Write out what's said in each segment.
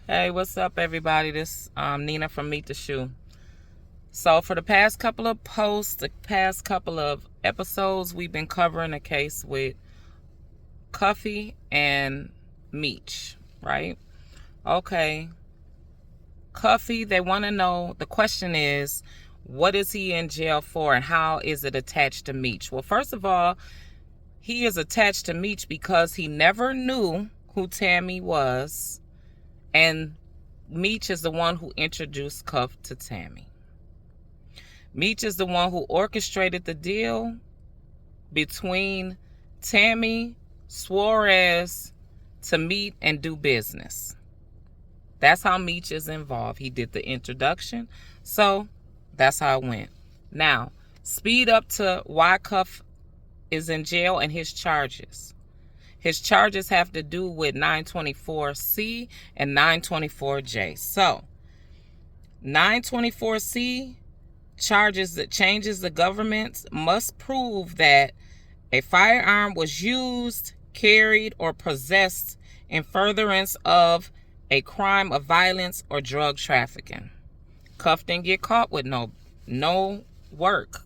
Hey, what's up, everybody? This Nina from Meet the Shu. So for the past couple of posts, the past couple of episodes, we've been covering a case with Cuffy and Meech, right? Okay. Cuffy, they want to know, the question is, what is he in jail for and how is it attached to Meech? Well, first of all, he is attached to Meech because he never knew who Tammy was, and Meech is the one who introduced Cuff to Tammy. Meech is the one who orchestrated the deal between Tammy, Suarez to meet and do business. That's how Meech is involved. He did the introduction, so that's how it went. Now, speed up to why Cuff is in jail and his charges. His charges have to do with 924C and 924J. So, 924C changes the government must prove that a firearm was used, carried, or possessed in furtherance of a crime of violence or drug trafficking. Cuff didn't get caught with no work.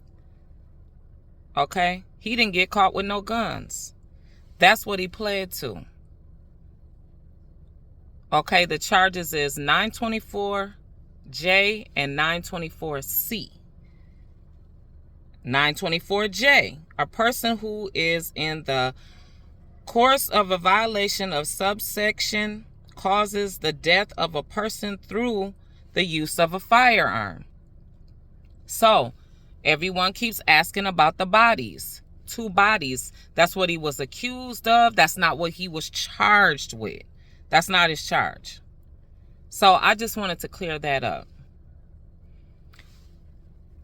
Okay? He didn't get caught with no guns. That's what he pled to. Okay, the charges is 924J and 924C. 924J, a person who is in the course of a violation of subsection causes the death of a person through the use of a firearm. So, everyone keeps asking about the bodies. 2 bodies. That's what he was accused of. That's not what he was charged with. That's not his charge. So I just wanted to clear that up.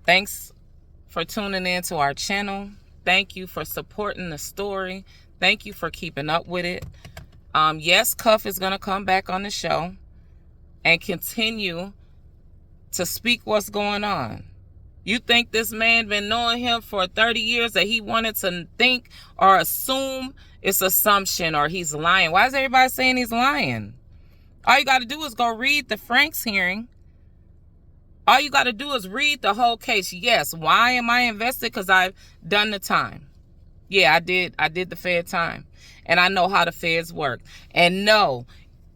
Thanks for tuning in to our channel. Thank you for supporting the story. Thank you for keeping up with it. Yes, Cuff is going to come back on the show and continue to speak what's going on. You think this man been knowing him for 30 years that he wanted to think or assume it's assumption or he's lying? Why is everybody saying he's lying? All you got to do is go read the Frank's hearing. All you got to do is read the whole case. Yes, why am I invested? Because I've done the time. Yeah, I did the Fed time. And I know how the Feds work. And no,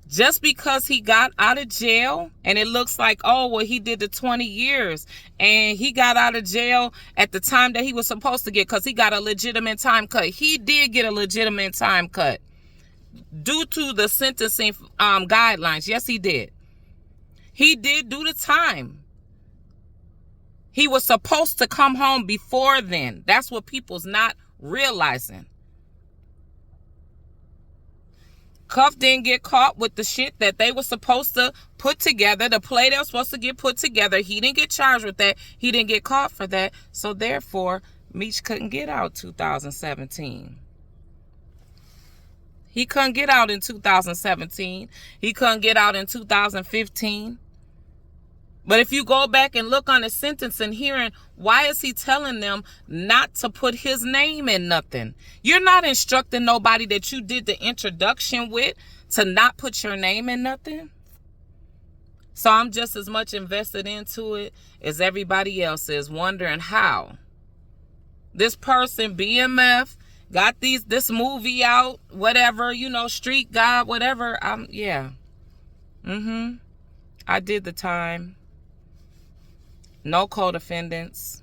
just because he got out of jail and it looks like, oh, well, he did the 20 years and he got out of jail at the time that he was supposed to get because he got a legitimate time cut. He did get a legitimate time cut due to the sentencing guidelines. Yes, he did. He did do the time. He was supposed to come home before then. That's what people's not realizing. Cuff didn't get caught with the shit that they were supposed to put together, the play they were supposed to get put together. He didn't get charged with that. He didn't get caught for that. So therefore, Meech couldn't get out 2017. He couldn't get out in 2017. He couldn't get out in 2015. But if you go back and look on the sentence and hearing, why is he telling them not to put his name in nothing? You're not instructing nobody that you did the introduction with to not put your name in nothing. So I'm just as much invested into it as everybody else is, wondering how this person, BMF, got this movie out, whatever, Street God, whatever. Yeah. I did the time. No co-defendants.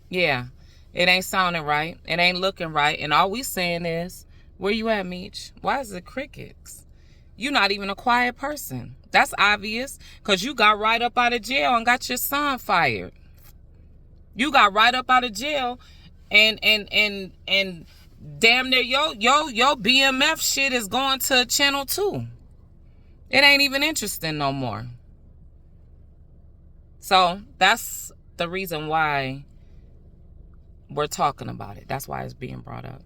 Yeah, it ain't sounding right. It ain't looking right. And all we saying is, where you at, Meech? Why is it crickets? You're not even a quiet person. That's obvious because you got right up out of jail and got your son fired. You got right up out of jail and damn near your BMF shit is going to Channel 2. It ain't even interesting no more. So that's the reason why we're talking about it. That's why it's being brought up.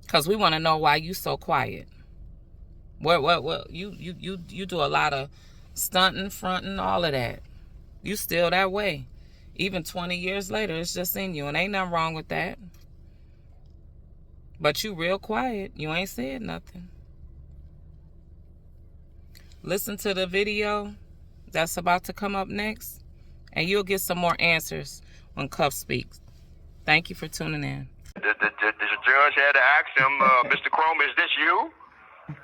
Because we want to know why you so quiet. What you do a lot of stunting, fronting, all of that. You still that way. Even 20 years later, it's just in you. And ain't nothing wrong with that. But you real quiet. You ain't said nothing. listen to the video that's about to come up next, and you'll get some more answers when Cuff speaks. Thank you for tuning in. The judge had to ask him, Mr. Chrome, is this you?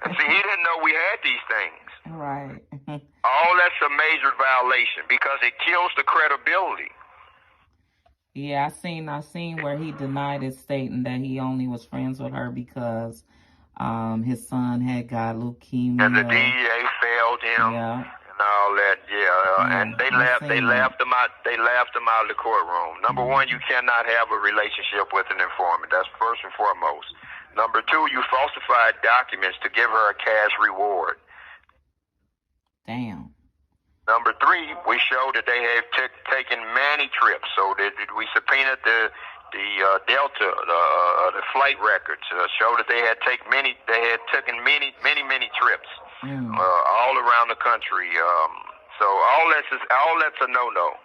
And see, he didn't know we had these things. Right. All that's a major violation because it kills the credibility. Yeah, I seen where he denied it, stating that he only was friends with her because his son had got leukemia. And the DEA failed him. Yeah. And all that, and they laughed him out. They laughed him out of the courtroom. Number one, you cannot have a relationship with an informant. That's first and foremost. Number two, you falsified documents to give her a cash reward. Damn. Number three, we showed that they have taken many trips. So we subpoenaed the Delta, the flight records, showed that they had taken many trips all around the country. So all that's a no-no.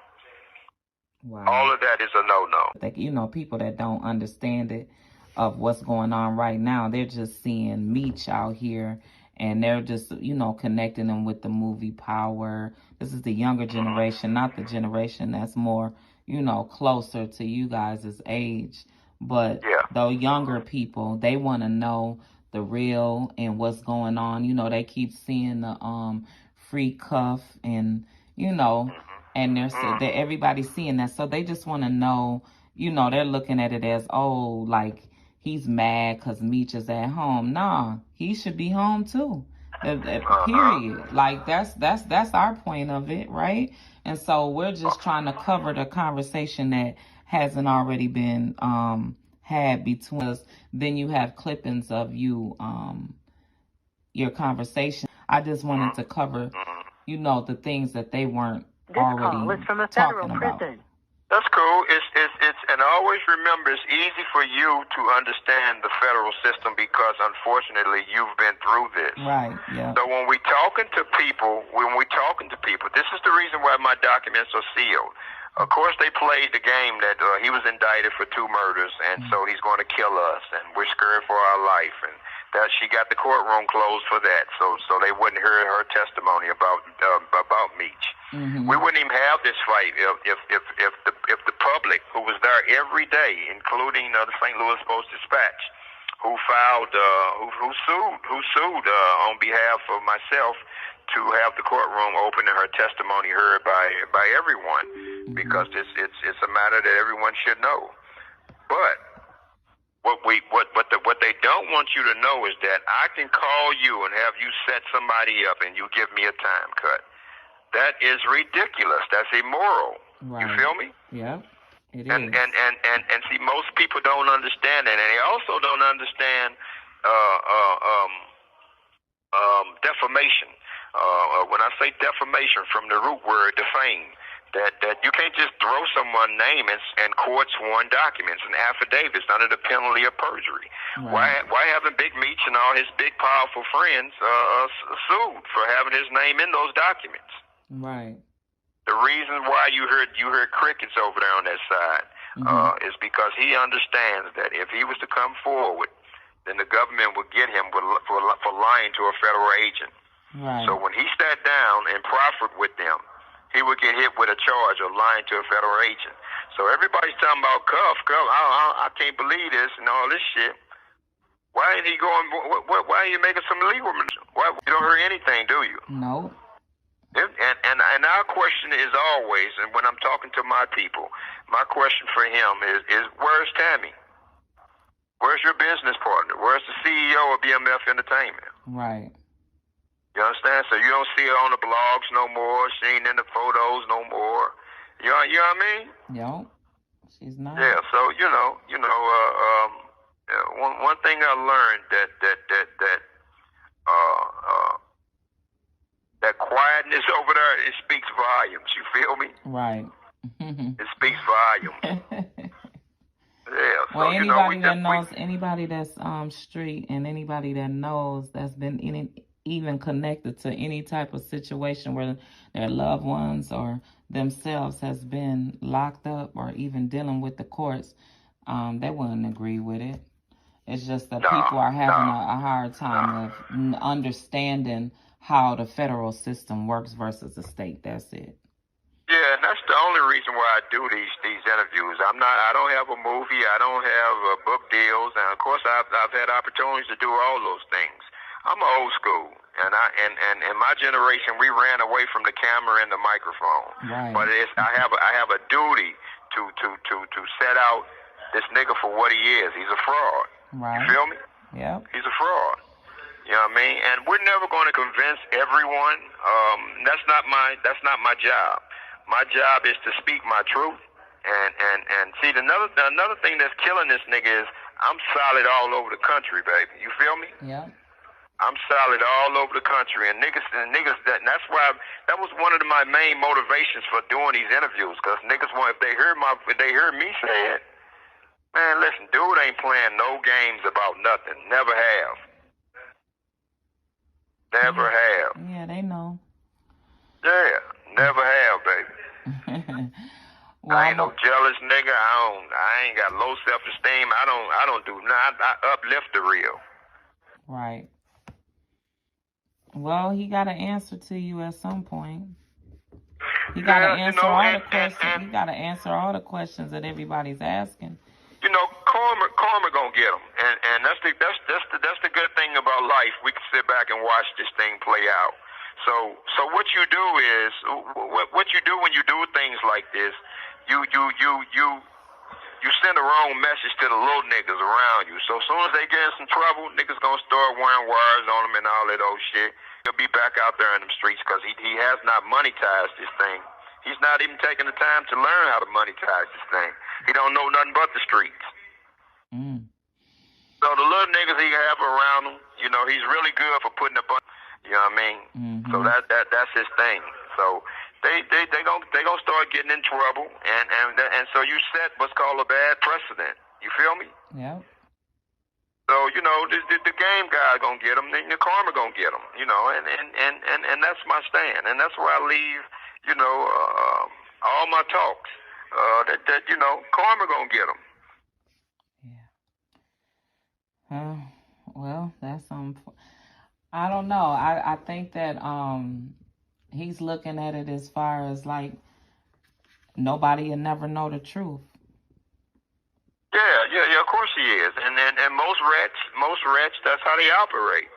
Wow. All of that is a no-no. You know, people that don't understand it, of what's going on right now, they're just seeing Meech out here, and they're just, you know, connecting them with the movie Power. This is the younger generation, not the generation that's more, you know, closer to you guys' age. But the younger people, they want to know the real and what's going on. You know, they keep seeing the free cuff, and, you know, and they're everybody's seeing that. So they just want to know, you know, they're looking at it as, oh, like, he's mad because Meech is at home. Nah, he should be home too. Period. Like, that's our point of it, right? And so we're just trying to cover the conversation that hasn't already been had between us. Then you have clippings of you, your conversation. I just wanted to cover, you know, the things that they weren't already talking about. That's cool. It's and always remember, it's easy for you to understand the federal system because unfortunately you've been through this. Right. Yeah. So when we're talking to people, this is the reason why my documents are sealed. Of course, they played the game that he was indicted for 2 murders, and so he's going to kill us, and we're scared for our life, and that she got the courtroom closed for that, so they wouldn't hear her testimony about Meech. We wouldn't even have this fight if the public, who was there every day, including the St. Louis Post-Dispatch, who filed, who sued on behalf of myself to have the courtroom open and her testimony heard by everyone, because it's a matter that everyone should know. But what they don't want you to know is that I can call you and have you set somebody up and you give me a time cut. That is ridiculous. That's immoral. Right. You feel me? Yeah. It is. And see, most people don't understand that, and they also don't understand defamation. When I say defamation, from the root word defame, that you can't just throw someone's name and court-sworn documents and affidavits under the penalty of perjury. Right. Why haven't Big Meech and all his big powerful friends sued for having his name in those documents? Right. The reason why you heard crickets over there on that side is because he understands that if he was to come forward, then the government would get him for lying to a federal agent. Right. So when he sat down and proffered with them, he would get hit with a charge of lying to a federal agent. So everybody's talking about Cuff. I can't believe this and all this shit. Why ain't he going? Why are you making some legal? Why you don't hear anything, do you? No. And our question is always, and when I'm talking to my people, my question for him is where's Tammy? Where's your business partner? Where's the CEO of BMF Entertainment? Right. You understand? So you don't see her on the blogs no more. She ain't in the photos no more. You know what I mean? No, she's not. Yeah. So one thing I learned that quietness over there, it speaks volumes. You feel me? Right. It speaks volumes. Yeah. So, well, anybody that's street, and anybody that knows, that's been even connected to any type of situation where their loved ones or themselves has been locked up or even dealing with the courts, they wouldn't agree with it. It's just that people are having a hard time of understanding how the federal system works versus the state. That's it. Yeah, and that's the only reason why I do these interviews. I don't have a movie, I don't have book deals, and of course I've had opportunities to do all those things. I'm old school, and in my generation we ran away from the camera and the microphone. Right. But I have a duty to set out this nigga for what he is. He's a fraud. Right. You feel me? Yep. He's a fraud. You know what I mean? And we're never going to convince everyone. That's not my job. My job is to speak my truth. And see, another thing that's killing this nigga is I'm solid all over the country, baby. You feel me? Yeah. I'm solid all over the country, and niggas. That's why that was one of my main motivations for doing these interviews. Cause niggas want, if they hear me say it, man, listen, dude ain't playing no games about nothing. Never have. Never have. Yeah, they know. Yeah, never have, baby. Well, I ain't no jealous nigga. I ain't got low self-esteem. I don't do nothing. I uplift the real. Right. Well, he got to answer to you at some point. He got to answer all the questions. He got to answer all the questions that everybody's asking. You know, karma gonna get him, and that's the good thing about life. We can sit back and watch this thing play out. So what you do is what you do when you do things like this, you send the wrong message to the little niggas around you. So as soon as they get in some trouble, niggas gonna start wearing wires on them and all that old shit. He'll be back out there in them streets because he has not monetized this thing. He's not even taking the time to learn how to monetize this thing. He don't know nothing but the streets. So the little niggas he have around him, you know, he's really good for putting a bunch. You know what I mean? So that's his thing. So they gonna start getting in trouble, and so you set what's called a bad precedent. You feel me? Yeah. So you know the game guy gonna get him, then the karma gonna get him. You know, and that's my stand, and that's where I leave. You know, all my talks. That you know, karma gonna get him. Yeah. Well, that's I don't know. I think that he's looking at it as far as like nobody will never know the truth. Yeah. Of course he is, and most rats, that's how they operate.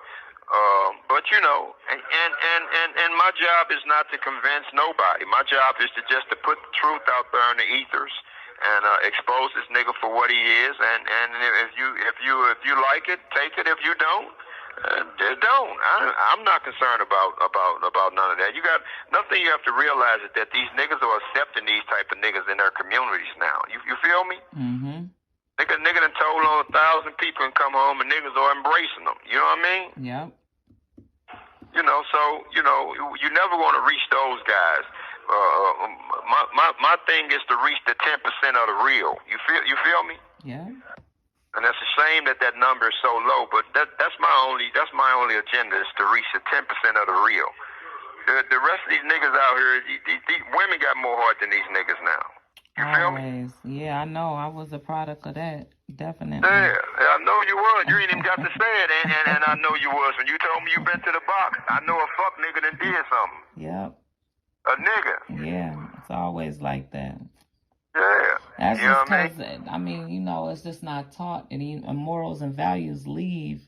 But you know, and my job is not to convince nobody. My job is just to put the truth out there in the ethers and expose this nigga for what he is. And if you like it, take it. If you don't, don't. I'm not concerned about none of that. You got nothing. You have to realize is that these niggas are accepting these type of niggas in their communities now. You feel me? Nigga done told on 1,000 people and come home, and niggas are embracing them. You know what I mean? Yep. You know, so you know, you never want to reach those guys. My thing is to reach the 10% of the real. You feel me? Yeah. And that's a shame that number is so low. But that's my only agenda is to reach the 10% of the real. The rest of these niggas out here, these women got more heart than these niggas now. You feel me? Yeah, I know. I was a product of that. Definitely. Yeah, I know you was. You ain't even got to say it, and I know you was. When you told me you been to the box, I know a fuck nigga done did something. Yep. A nigga. Yeah, it's always like that. Yeah. That's just because, I mean, you know, it's just not taught. And morals and values leave.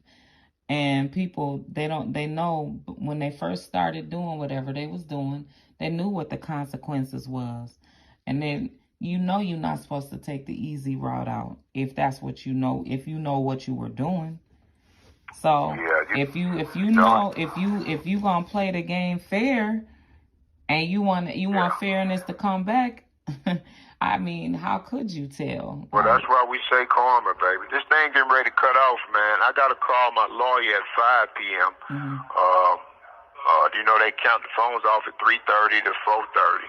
And people, they know when they first started doing whatever they was doing, they knew what the consequences was. And then, you know, you're not supposed to take the easy route out if that's what you know, if you know what you were doing. So if you gonna play the game fair and you want fairness to come back, I mean, how could you tell? Well, that's why we say karma, baby. This thing getting ready to cut off, man. I got to call my lawyer at 5 p.m. You know, they count the phones off at 3:30 to 4:30.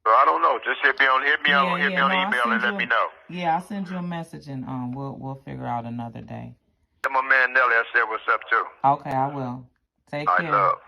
So I don't know. Just hit me on email and let me know. Yeah, I'll send you a message and we'll figure out another day. And my man Nelly, I said what's up too. Okay, I will. Take care. Love.